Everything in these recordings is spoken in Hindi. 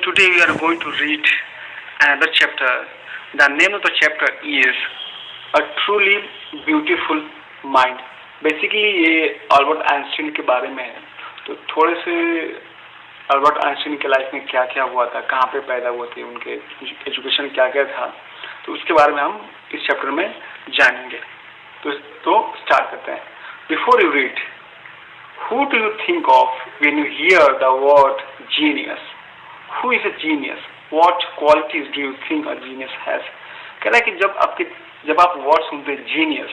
today we are going to read another chapter. The name of the chapter is A Truly Beautiful Mind. Basically ये अल्बर्ट आइंस्टीन के बारे में है। तो थोड़े से अल्बर्ट आइंस्टीन के लाइफ में क्या क्या हुआ था, कहाँ पे पैदा हुए थे, उनके एजुकेशन क्या क्या था, तो उसके बारे में हम इस चैप्टर में जानेंगे। तो स्टार्ट करते हैं। Before you read, who do you think of when you hear the word genius? Who is a genius? What qualities do you think a genius has? कह रहा है कि जब आप वर्ड सुनते हैं जीनियस,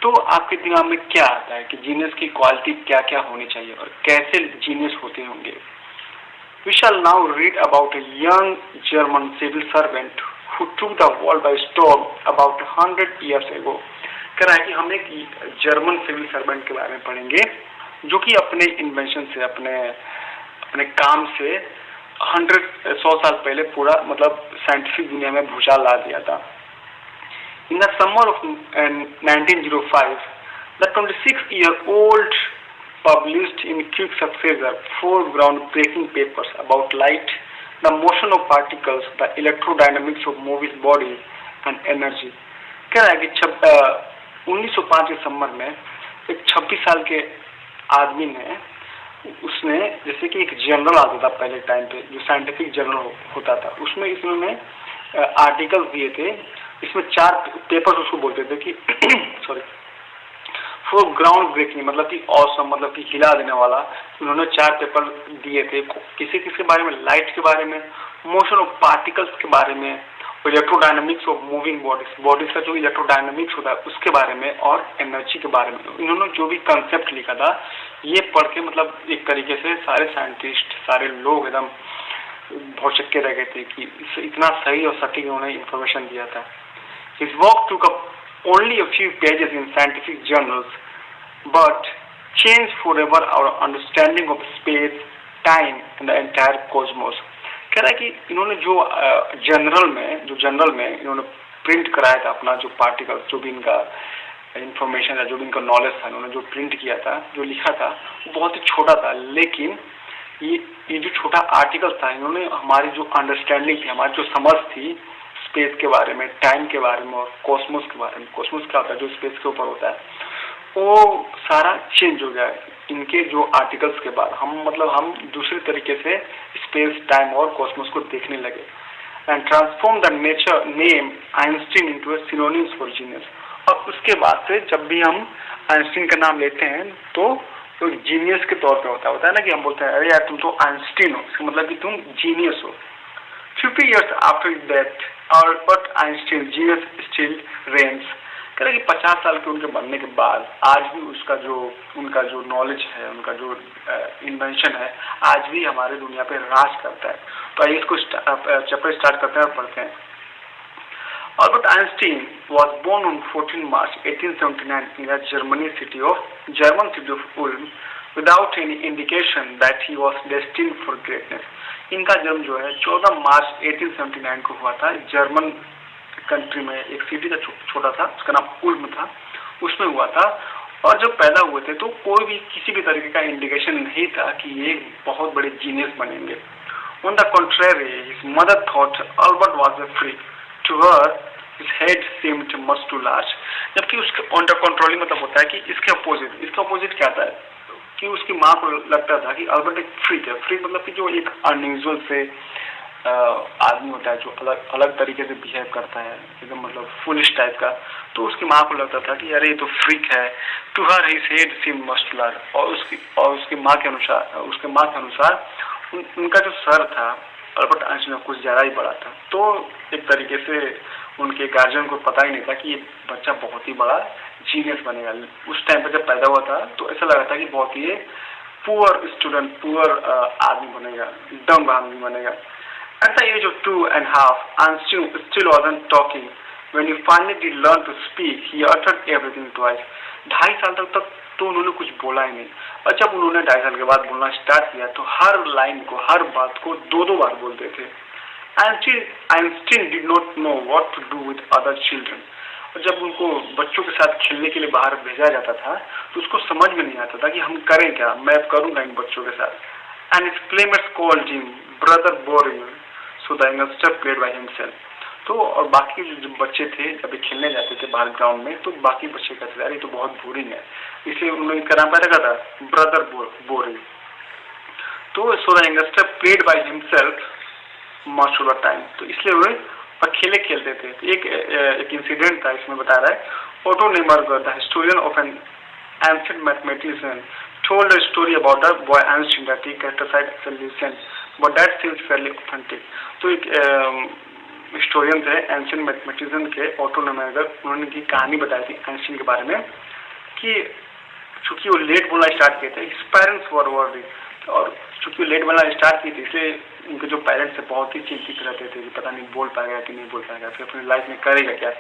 तो आपके दिमाग में क्या आता है कि जीनियस की क्वालिटी क्या क्या होनी चाहिए और कैसे जीनियस होते होंगे। We shall now read about a young German civil servant who took the world by storm about 100 years ago. कह रहा है कि हम एक जर्मन सिविल सर्वेंट के बारे में पढ़ेंगे जो कि अपने इन्वेंशन से, अपने काम से 100 साल पहले पूरा साइंटिफिक दुनिया में भूचाल ला दिया था। In the summer of 1905, the 26-year-old published in quick succession 4 groundbreaking papers about light, the motion of particles, the electrodynamics of moving bodies and energy. कह रहा है कि 1905 के समर में एक 26 साल के आदमी ने, उसने जैसे कि एक जर्नल आता था पहले टाइम पे, जो साइंटिफिक जर्नल होता था, उसमें इन्होंने आर्टिकल दिए थे। इसमें 4 पेपर्स उसको बोलते थे कि सॉरी, फॉर ग्राउंड ब्रेकिंग, मतलब कि ऑसम, मतलब कि हिला देने वाला। उन्होंने 4 पेपर दिए थे, किसी के बारे में, लाइट के बारे में, मोशन ऑफ पार्टिकल्स के बारे में, इलेक्ट्रोडायनामिक्स ऑफ मूविंग बॉडीज का जो इलेक्ट्रोडायनामिक्स होता है उसके बारे में, और एनर्जी के बारे में। इन्होंने जो भी कंसेप्ट लिखा था, ये पढ़ के एक तरीके से सारे साइंटिस्ट, सारे लोग एकदम भौचक्के रह गए थे कि इतना सही और सटीक उन्होंने इंफॉर्मेशन दिया था। His work took up only a few pages in scientific journals, but changed forever our understanding of space, time and the entire cosmos. कह रहा है कि इन्होंने जो जर्नल में इन्होंने प्रिंट कराया था अपना जो पार्टिकल, जो भी इनका इंफॉर्मेशन है, जो भी इनका नॉलेज था, इन्होंने जो प्रिंट किया था, जो लिखा था, वो बहुत ही छोटा था। लेकिन ये जो छोटा आर्टिकल था, इन्होंने हमारी जो अंडरस्टैंडिंग थी, हमारी जो समझ थी स्पेस के बारे में, टाइम के बारे में और कॉस्मोस के बारे में, कॉस्मोस क्या होता है, जो स्पेस के ऊपर होता है, वो सारा चेंज हो गया इनके जो आर्टिकल्स के बाद। हम दूसरे तरीके से स्पेस, टाइम और कॉस्मोस को देखने लगे। And transform the nature name Einstein into a synonyms for genius. और उसके बाद से जब भी हम आइंस्टीन का नाम लेते हैं तो जीनियस के तौर पे होता है ना, कि हम बोलते हैं अरे यार तुम तो आइंस्टीन हो, इसका मतलब कि तुम जीनियस हो। 50 years after his death, Albert Einstein genius still reigns. कह रहे कि 50 साल के उनके मरने के बाद आज भी उनका जो नॉलेज है, उनका जो इन्वेंशन है, आज भी हमारे दुनिया पे राज करता है। तो आइए इसको चैप्टर स्टार्ट करते हैं और पढ़ते हैं। Albert Einstein was born on 14 March 1879 in the German city of Ulm, without any indication that he was destined for greatness. इनका जन्म जो है 14 मार्च 1879 को हुआ था। जर्मन कंट्री में एक सिटी था, छोटा था, उसका नाम उल्म था, उसमें हुआ था। और जब पैदा हुए थे तो कोई भी किसी भी तरीके का इंडिकेशन नहीं था कि ये बहुत बड़े जीनियस बनेंगे। On the contrary, his mother thought Albert was a freak. To her, his head seemed much too large. जबकि उसके on the contrary मतलब होता है कि इसके अपोजिट क्या था कि उसकी माँ को लगता था कि अल्बर्ट एक फ्रीक है। फ्रीक मतलब कि जो एक अनयूजुअल से आदमी होता है, जो अलग तरीके से बिहेव करता है, एकदम फुलिश टाइप का। तो उसकी माँ को लगता था कि अरे ये तो फ्रीक है। To her his head seemed much too large. और उसकी माँ के अनुसार उनका जो सर था अल्बर्ट आइंस्टीन कुछ ज़्यादा ही बड़ा था। तो एक तरीके से उनके गार्जियन को पता ही नहीं था कि ये बच्चा बहुत ही बड़ा जीनियस बनेगा। उस टाइम पर जब पैदा हुआ था तो ऐसा लगा था कि बहुत ही पुअर स्टूडेंट, पुअर आदमी बनेगा, डम आदमी बनेगा। At the age of 2.5, Einstein still wasn't talking. When he finally did learn to speak, he uttered everything twice. 2.5 साल तक तो उन्होंने कुछ बोला ही नहीं, और जब उन्होंने 2.5 साल के बाद बोलना स्टार्ट किया तो हर लाइन को, हर बात को 2-2 बार बोलते थे। Einstein did not know what to do with other children. और जब उनको बच्चों के साथ खेलने के लिए बाहर भेजा जाता था तो उसको समझ में नहीं आता था कि हम करें क्या, मैं करूँगा इन बच्चों के साथ। and his playmates called him brother boring, so the youngster played by himself. तो और बाकी जो बच्चे थे जब खेलने जाते थे बाहर ग्राउंड में, तो बाकी बच्चे कहते थे अरे तो बहुत बोरिंग है, इसलिए उन्होंने क्या नाम रखा था, ब्रदर बोरिंग। तो so the youngster played by himself much of the time, तो इसलिए वे अकेले खेलते थे। तो एक इंसिडेंट था इसमें बता रहा है, Otto Neugebauer the historian of an ancient mathematician told a story about a boy Einstein that he criticized solution, but that seems fairly authentic। तो एक हिस्टोरियन थे एंशिएंट मैथमेटिशियन के ओटो नेमर्गर, उन्होंने की कहानी बताई थी आइंस्टीन के बारे में कि चूंकि वो लेट बोलना स्टार्ट किए थे, हिज पेरेंट्स वर वरीड, और चूंकि वो लेट बोलना स्टार्ट की थी इसलिए उनके जो पेरेंट्स थे बहुत ही चिंतित रहते थे कि पता नहीं बोल पाएगा कि नहीं बोल पाएगा, फिर अपनी लाइफ में करेगा क्या।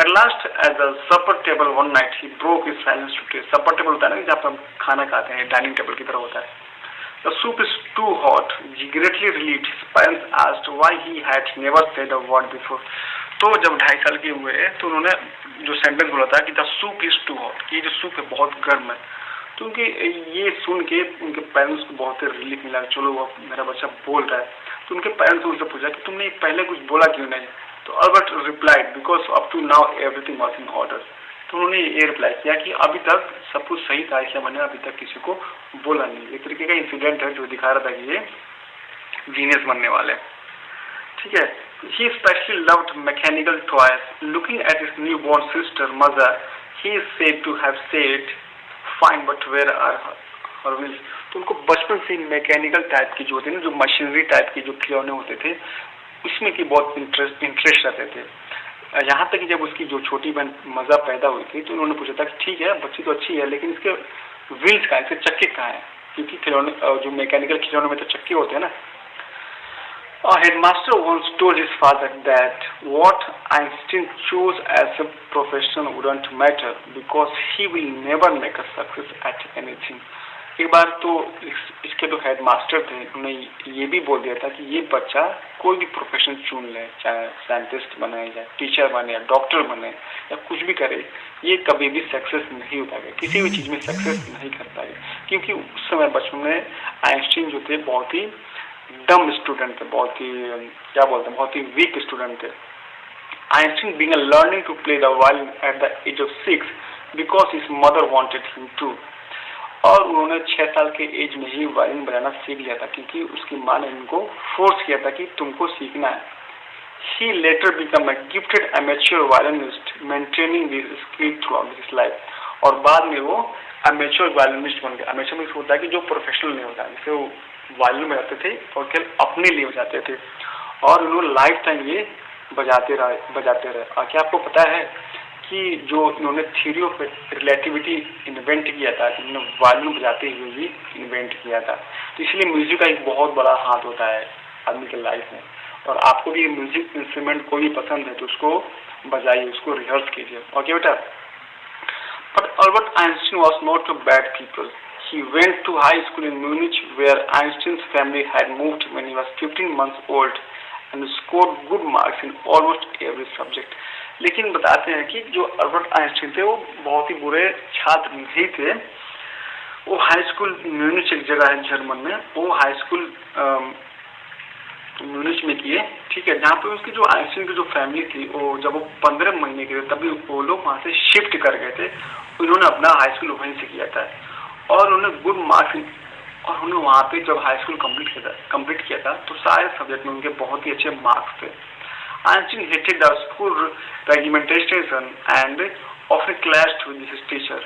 At last, at the supper table one night, he broke his silence to taste। supper table होता है ना जहाँ पर हम खाना खाते हैं, डाइनिंग टेबल की तरह होता है। The soup is too hot, greatly relieved, his parents asked why he had never said a word before। तो जब 2.5 साल के हुए तो उन्होंने जो सेंटेंस बोला था कि the soup is too hot, ये जो सूप है बहुत गर्म है, तो उनके ये सुन के उनके पेरेंट्स को बहुत ही रिलीफ मिला, चलो वो मेरा बच्चा बोल रहा है। तो उनके पेरेंट्स ने उनसे पूछा कि तुमने पहले कुछ बोला क्यों नहीं। तो Albert replied because up to now everything was in order. तो उन्होंने ये रिप्लाई किया कि अभी तक सब कुछ सही था, इसलिए मैंने अभी तक किसी को बोला नहीं। एक तरीके का इंसिडेंट है जो दिखा रहा था कि ये जीनियस बनने वाले, ठीक है। He specially loved mechanical toys, looking at his new born sister mother he is said to have said fine but where are her wheels. तो उनको बचपन से मैकेनिकल टाइप की जो होती है ना, जो मशीनरी टाइप के जो खिलौने होते थे उसमें की बहुत इंटरेस्ट रहते थे। यहाँ तक कि जब उसकी जो छोटी बहन मजा पैदा हुई थी तो उन्होंने पूछा था कि ठीक है बच्ची तो अच्छी है लेकिन इसके व्हील्स कहाँ है, इसके चक्के कहाँ है, क्योंकि खिलौने जो मैकेनिकल खिलौने में तो चक्के होते हैं ना। A headmaster once told his father that what Einstein chose as a profession wouldn't matter because he will never make a success at anything। एक बार तो इसके जो हेडमास्टर थे उन्होंने ये भी बोल दिया था कि ये बच्चा कोई भी प्रोफेशन चुन ले, चाहे साइंटिस्ट बने या टीचर बने या डॉक्टर बने या कुछ भी करे, ये कभी भी सक्सेस नहीं हो पाएगा, किसी भी चीज में सक्सेस नहीं कर पाएगा। क्योंकि उस समय बचपन में आइंस्टीन जो थे बहुत ही डम स्टूडेंट थे, बहुत ही क्या बोलते हैं, बहुत ही वीक स्टूडेंट थे। Einstein began learning to play the violin at the age of 6 because his mother wanted him to। और उन्होंने 6 साल के एज में ही वायलिन बजाना सीख लिया था क्योंकि उसकी माँ ने उनको फोर्स किया था कि तुमको सीखना है। He later became a gifted amateur violinist, maintaining this skill throughout his life। और बाद में वो अमेच्योर वायलिनिस्ट बन गए। अमेच्योर मीन्स होता है कि जो प्रोफेशनल नहीं होता, जैसे वो वायलिन बजाते थे और केवल अपने लिए बजाते थे और उन्होंने लाइफ टाइम ये बजाते रहे। और क्या आपको पता है कि जो इन्होंने थ्योरी ऑफ रिलेटिविटी इन्वेंट किया था, इन्होंने वायलिन बजाते हुए भी इन्वेंट किया था। तो इसलिए म्यूजिक का एक बहुत बड़ा हाथ होता है आदमी के लाइफ में। और आपको भी म्यूजिक इंस्ट्रूमेंट कोई भी पसंद है तो उसको बजाइए, उसको रिहर्स कीजिए, ओके बेटा। But Albert Einstein was not a bad people। He went to high school in Munich where Einstein's family had moved when he was 15 months old and scored good marks in almost every subject। लेकिन बताते हैं कि जो अल्बर्ट आइंस्टीन थे वो बहुत ही बुरे छात्र नहीं थे। वो हाई स्कूल म्यूनिच एक जगह है जर्मन में, वो हाई स्कूल म्यूनिच में किए, ठीक है, जहाँ पे उसकी जो आइंस्टीन की जो फैमिली थी वो जब वो 15 महीने के थे तभी वो लोग वहाँ से शिफ्ट कर गए थे। उन्होंने अपना हाई स्कूल वहीं से किया था और उन्होंने गुड मार्क्स और उन्होंने वहाँ पे जब हाई स्कूल कंप्लीट किया था तो सारे सब्जेक्ट में उनके बहुत ही अच्छे मार्क्स थे। Einstein hated the school regimentation and often clashed with his teacher।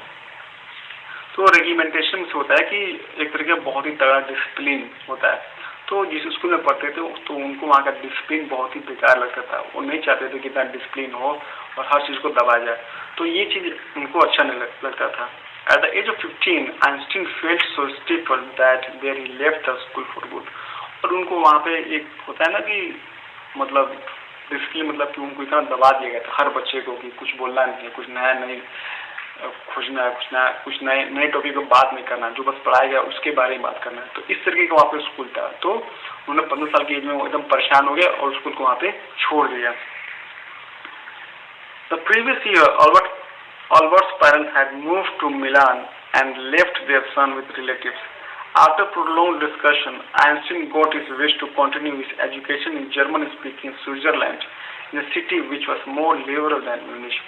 तो रेगिमेंटेशन से होता है कि एक तरीके का बहुत ही तगड़ा डिसिप्लिन होता है। तो जिस स्कूल में पढ़ते थे तो उनको वहाँ का डिसिप्लिन बहुत ही बेकार लगता था। वो नहीं चाहते थे कि इतना डिसिप्लिन हो और हर चीज़ को दबाया जाए, तो ये चीज़ उनको अच्छा नहीं लगता था। At the age of 15, Einstein felt so stifled that there he left the school for good। और उनको वहाँ पे एक होता है ना कि मतलब डिसिप्लिन मतलब कि उनको इतना दबा दिया गया था हर बच्चे को कि कुछ बोलना नहीं है, कुछ नया नहीं खोजना है, कुछ नए टॉपिक पर बात नहीं करना, जो बस पढ़ाया गया उसके बारे में बात करना है। तो इस तरीके का वहाँ पे स्कूल था। तो उन्होंने 15 साल की एज में एकदम परेशान हो गया और स्कूल को वहाँ पे छोड़ दिया। The previous year, Albert's parents had moved to Milan and left their son with relatives। After prolonged discussion, Einstein got his wish to continue his education in German-speaking Switzerland, in a city which was more liberal than Munich.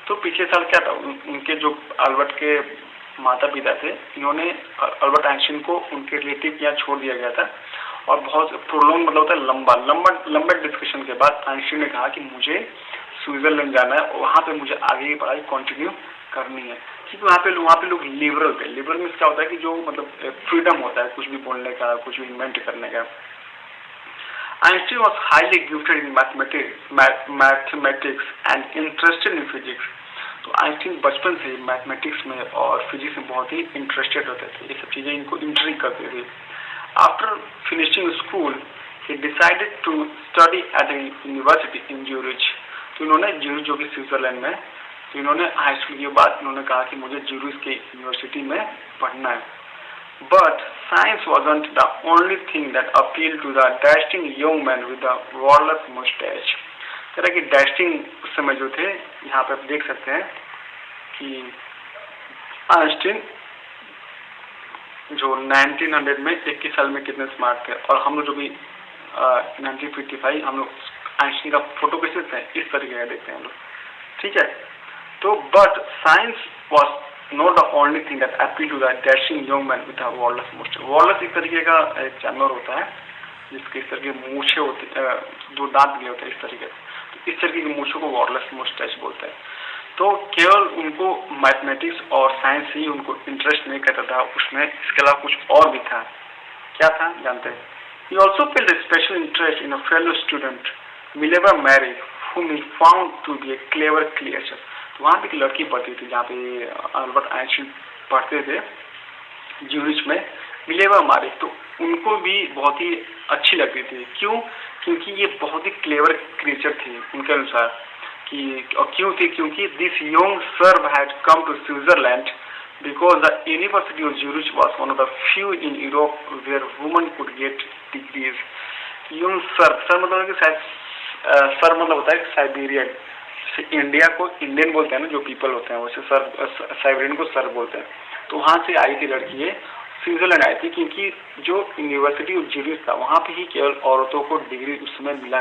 तो पिछले साल क्या था, उनके जो अल्बर्ट के माता पिता थे, इन्होंने अल्बर्ट आइंस्टीन को उनके रिलेटिव के यहाँ छोड़ दिया गया था और बहुत प्रोलॉन्ग मतलब होता है लंबे डिस्कशन के बाद आइंस्टीन ने कहा कि मुझे स्विट्जरलैंड जाना है और वहाँ पे मुझे आगे की पढ़ाई कंटिन्यू करनी है, क्योंकि वहाँ पे लोग लिबरल थे। लिबरल मीन्स क्या होता है कि जो मतलब फ्रीडम होता है कुछ भी बोलने का, कुछ भी इन्वेंट करने का। Einstein was highly gifted in mathematics and interested in physics. तो आइंस्टीन बचपन से मैथमेटिक्स में और फिजिक्स में बहुत ही इंटरेस्टेड होते थे, ये सब चीज़ें इनको इंट्रिग करती थी। After finishing school he decided to study at a university in Zurich. तो इन्होंने ज्यूरिच जो कि स्विट्जरलैंड में, तो इन्होंने हाई स्कूल के बाद इन्होंने कहा कि मुझे ज्यूरिच के यूनिवर्सिटी में पढ़ना है। But science wasn't the only thing that appealed to the dashing young man with the warless mustache. तरह की डैशिंग उस समय जो थे, यहाँ पे आप देख सकते हैं कि आइंस्टीन जो 1900 में 21 साल में कितने स्मार्ट थे, और हम लोग जो भी 1955 हम लोग आइंस्टीन का फोटो कैसे थे इस तरीके का देखते हैं हम लोग, ठीक है। तो but science was not the only thing that appealed to the dashing young man with a warless mustache. Warless एक तरीके का एक जानवर होता है जिसके इस तरह के मूछे होते, दो दांत भी होते हैं इस तरीके से, तो इस तरीके की मूछों को warless mustache बोलते हैं। तो केवल उनको मैथमेटिक्स और साइंस ही उनको इंटरेस्ट नहीं करता था, उसमें इसके अलावा कुछ और भी था। क्या था जानते हैं? He also felt a special interest in a fellow student, Mileva Mary, whom he found to be a clever creature. तो वहाँ पे एक लड़की पढ़ती थी जहाँ पे अल्बर्ट आइंस्टीन पढ़ते थे ज्यूरिच में, मिलेवा मारी। तो उनको भी बहुत ही अच्छी लगती थी। क्यों? क्योंकि ये बहुत ही क्लेवर क्रिएचर थी उनके अनुसार। और क्यों थी? क्योंकि this young Serb had come to Switzerland because the university of Zurich was one of the few in Europe where woman could get degrees. Young Serb मतलब कि सर मतलब होता है साइबेरियन। इंडिया को इंडियन बोलते हैं ना जो पीपल होते हैं, वैसे सर साइबेरियन को सर बोलते हैं। तो वहाँ से आई थी लड़की, ये स्विट्जरलैंड आई थी क्योंकि जो यूनिवर्सिटी ऑफ ज्यूरिच था वहाँ पे ही केवल औरतों को डिग्री उस समय मिला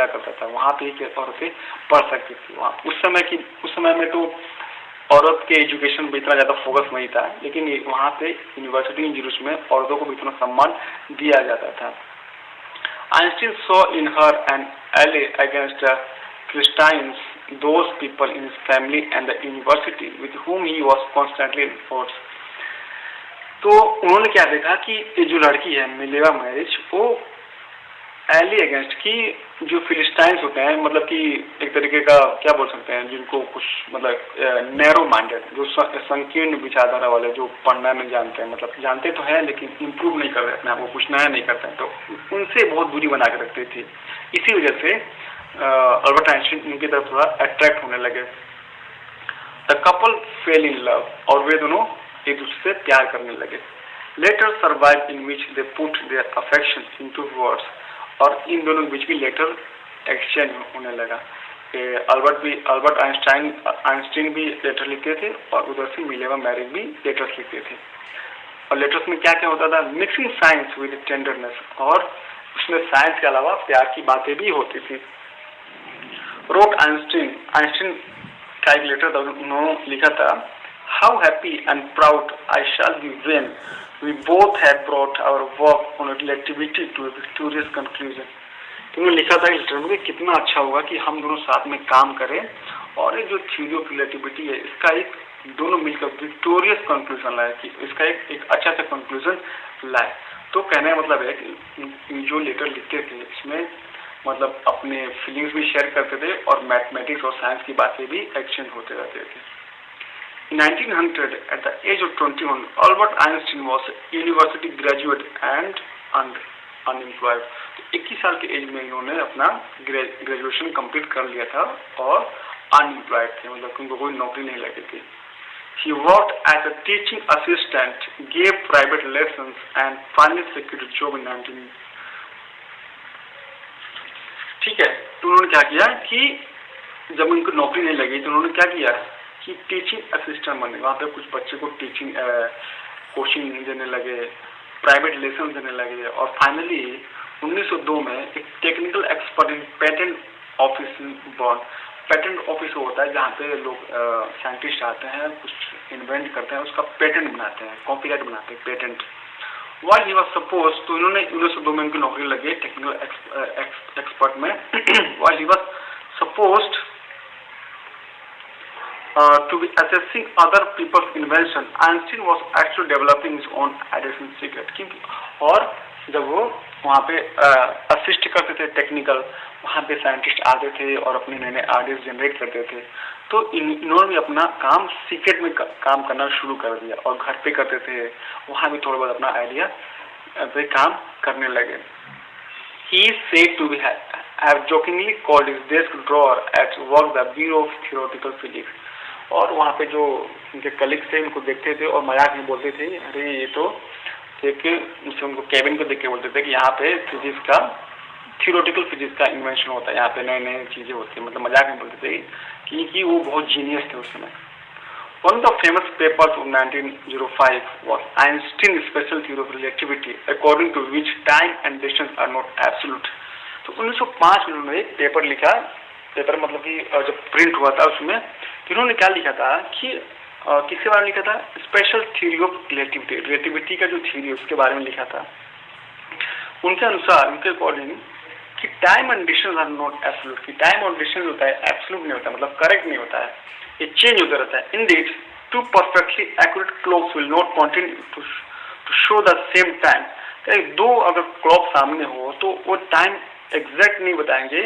करता था, वहाँ पे ही औरतें पढ़ सकती थी। वहाँ उस समय में तो औरत के एजुकेशन पर इतना ज़्यादा फोकस नहीं था, लेकिन वहाँ पे यूनिवर्सिटी ऑफ ज्यूरिच में औरतों को भी इतना सम्मान दिया जाता था। Einstein saw in her an ally against Philistines, those people in his family and the university with whom he was constantly in force. तो उन्होंने क्या देखा कि ये जो लड़की है मिलेवा मैरिज, वो एली अगेंस्ट की जो फिलिस्टाइंस होते हैं, मतलब कि एक तरीके का क्या बोल सकते हैं, जिनको कुछ मतलब नैरो माइंडेड, जो संकीर्ण विचारधारा वाले, जो पढ़ना नहीं जानते हैं, मतलब जानते तो है लेकिन इम्प्रूव नहीं कर रहे अपने आप को, कुछ नया नहीं करते हैं, तो उनसे बहुत दूरी बना के रखती थी। इसी वजह से अल्बर्ट आइंस्टीन उनकी तरफ थोड़ा अट्रैक्ट होने लगे। The couple fell in love, और वे दोनों एक दूसरे से प्यार करने लगे। Letter survive in which they put their affection into words, और इन दोनों के बीच भी लेटर एक्सचेंज होने लगा। अल्बर्ट आइंस्टाइन भी लेटर लिखते थे और उधर से मिलेवा मैरी भी लेटर्स लिखते थे। और लेटर्स में क्या क्या होता था? मिक्सिंग साइंस विद टेंडरनेस, और उसमें साइंस के अलावा प्यार की बातें भी होती थी। रोट आइंस्टीन का एक लेटर था, उन्होंने लिखा था, how happy and proud I shall be when we both have brought our work on relativity to a victorious conclusion. तो उन्होंने लिखा था लेटर में कितना अच्छा होगा कि हम दोनों साथ में काम करें और ये जो थ्योरी ऑफ रिलेटिविटी है इसका एक दोनों मिलकर विक्टोरियस कंक्लूजन लाए, कि इसका एक अच्छा सा कंक्लूजन लाए। तो कहने का मतलब है कि जो लेटर लिखते थे इसमें मतलब अपने फीलिंग्स भी शेयर करते थे और मैथमेटिक्स और साइंस की बातें भी एक्सचेंज होते रहते थे। In 1900, at the age of 21, Albert Einstein was a university graduate and unemployed. तो 21 साल के एज में इन्होंने अपना ग्रेजुएशन कंप्लीट कर लिया था और अनएम्प्लॉयड थे, मतलब उनको कोई नौकरी नहीं लगी थी। He worked as a teaching assistant, gave private lessons, and finally secured a job in 19. ठीक है, तो उन्होंने क्या किया कि जब उनको नौकरी नहीं लगी तो उन्होंने क्या किया कि टीचिंग असिस्टेंट बने, वहाँ पे कुछ बच्चे को टीचिंग कोचिंग देने लगे, प्राइवेट रिलेशन देने लगे और फाइनली 1902 में एक technical expert in patent office born. Patent office होता है जहाँ पे लोग साइंटिस्ट आते हैं, कुछ इन्वेंट करते हैं, उसका पेटेंट बनाते हैं, कॉपीराइट बनाते हैं, patent. While he was supposed to, इन्होंने 1902 में उनकी नौकरी लगी टेक्निकल एक्सपर्ट में। While he was supposed to be assessing other people's invention, Einstein was actually developing his own ideas in secret। क्योंकि और जब वो वहाँ पे असिस्ट करते थे टेक्निकल, वहाँ पे साइंटिस्ट आते थे और अपने नए नए आइडियाज जनरेट करते थे, तो इन्होंने भी अपना काम सीक्रेट में काम करना शुरू कर दिया और घर पे करते थे, वहाँ भी थोड़ा बहुत अपना आइडिया पे काम करने लगे। He is said to have jokingly called his desk drawer at work the Bureau of Theoretical Physics। और वहाँ पे जो उनके कलीग्स थे उनको देखते थे और मजाक में बोलते थे, अरे ये तो एक उनको केबिन को देख के बोलते थे कि यहाँ पे फिजिक्स का, थियोरेटिकल फिजिक्स का इन्वेंशन होता है, यहाँ पे नए नए चीजें होती है, मतलब मजाक में बोलते थे कि वो बहुत जीनियस थे उस समय। One of the famous papers of 1905 was Einstein's special theory of relativity, according to which time and distance are not absolute। तो 1905 में उन्होंने एक पेपर लिखा, पेपर मतलब कि जब प्रिंट हुआ था उसमें, तो उन्होंने क्या लिखा था कि किसके बारे में लिखा था, special theory of relativity, relativity का जो थ्योरी है उसके बारे में लिखा था। उनके अनुसार, उनके अकॉर्डिंग कि time and distance are not absolute, कि टाइम और डिस्टेंस होता है एब्सोल्यूट नहीं होता, मतलब करेक्ट नहीं होता है, ये चेंज होता रहता है। Indeed two perfectly accurate clocks will not continue to show the same time. दो अगर क्लॉक सामने हो तो वो टाइम एग्जैक्ट नहीं बताएंगे।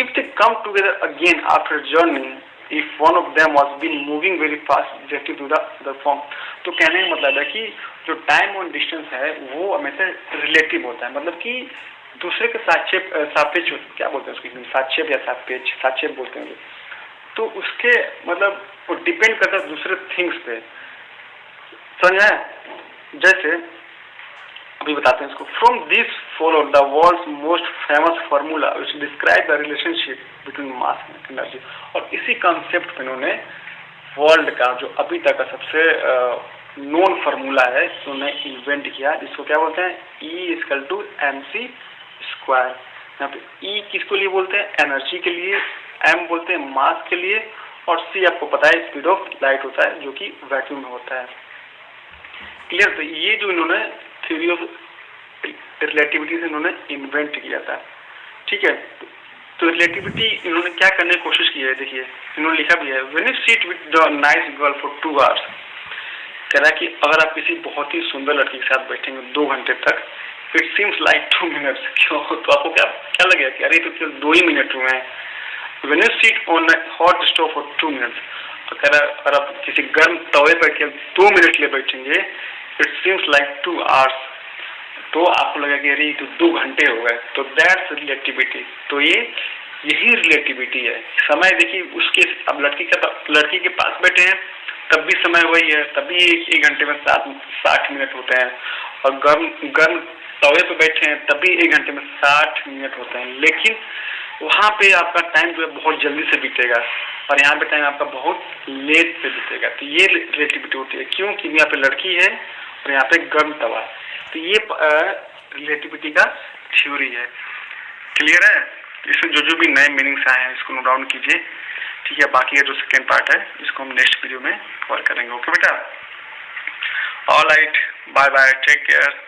If they come together again after journey, if one of them was been moving very fast directly to the form। तो कहने का मतलब है कि जो टाइम और डिस्टेंस है वो हमेशा रिलेटिव होता है, मतलब कि दूसरे के सापेक्ष, क्या बोलते हैं उसकी, सापेक्ष या सापेक्ष बोलते हैं, तो उसके मतलब वो डिपेंड करता है दूसरे थिंग्स पे, समझा है? जैसे अभी बताते हैं इसको। From this follow the world's most famous formula which describe the relationship between mass and energy. और इसी कॉन्सेप्ट पे इन्होंने वर्ल्ड का जो अभी तक का सबसे नोन फार्मूला है उन्होंने इन्वेंट किया, जिसको क्या बोलते हैं, E=mc²। यहाँ पे E किसको लिए बोलते हैं, एनर्जी के लिए, M बोलते हैं मास के लिए, और C आपको पता है स्पीड ऑफ लाइट होता है जो कि वैक्यूम में होता है। क्लियर? तो ये जो इन्होंने थ्योरी ऑफ रिलेटिविटी से इन्होंने इन्वेंट किया था, ठीक है। तो रिलेटिविटी इन्होंने क्या करने की कोशिश की है, देखिए इन्होंने लिखा भी है, when you sit with the nice girl for 2 hours, कह रहा है कि अगर आप किसी बहुत ही सुंदर लड़की के साथ बैठेंगे 2 घंटे तक, इट सीम्स लाइक 2 मिनट्स। क्यों? तो आपको क्या लगेगा कि अरे तो केवल 2 ही मिनट हुए हैं। When you sit on hot stove for 2 minutes, तो कह रहा है अगर आप किसी गर्म तवे पर केवल 2 मिनट के लिए बैठेंगे, इट सीम्स लाइक 2 आवर्स, तो आपको लगेगा कि अरे तो 2 घंटे हो गए। तो दैट्स रिलेटिविटी। तो यही रिलेटिविटी है। समय देखिए उसके, अब लड़की के पास बैठे हैं तब भी समय वही है, तभी 1 घंटे में 60 मिनट होते हैं, और गर्म तवे पे बैठे हैं तभी 1 घंटे में 60 मिनट होते हैं। लेकिन वहाँ पे आपका टाइम जो है बहुत जल्दी से बीतेगा और यहाँ पे टाइम आपका बहुत लेट से बीतेगा। तो ये रिलेटिविटी होती है। क्यों? कि यहाँ पे लड़की है और यहाँ पे गर्म तवा है। तो ये रिलेटिविटी का थ्योरी है। क्लियर है? इसमें जो भी नए मीनिंग्स आए हैं इसको नोट डाउन कीजिए, ठीक है। बाकी का जो सेकेंड पार्ट है इसको हम नेक्स्ट वीडियो में कवर करेंगे। ओके बेटा, all right, bye bye, take care.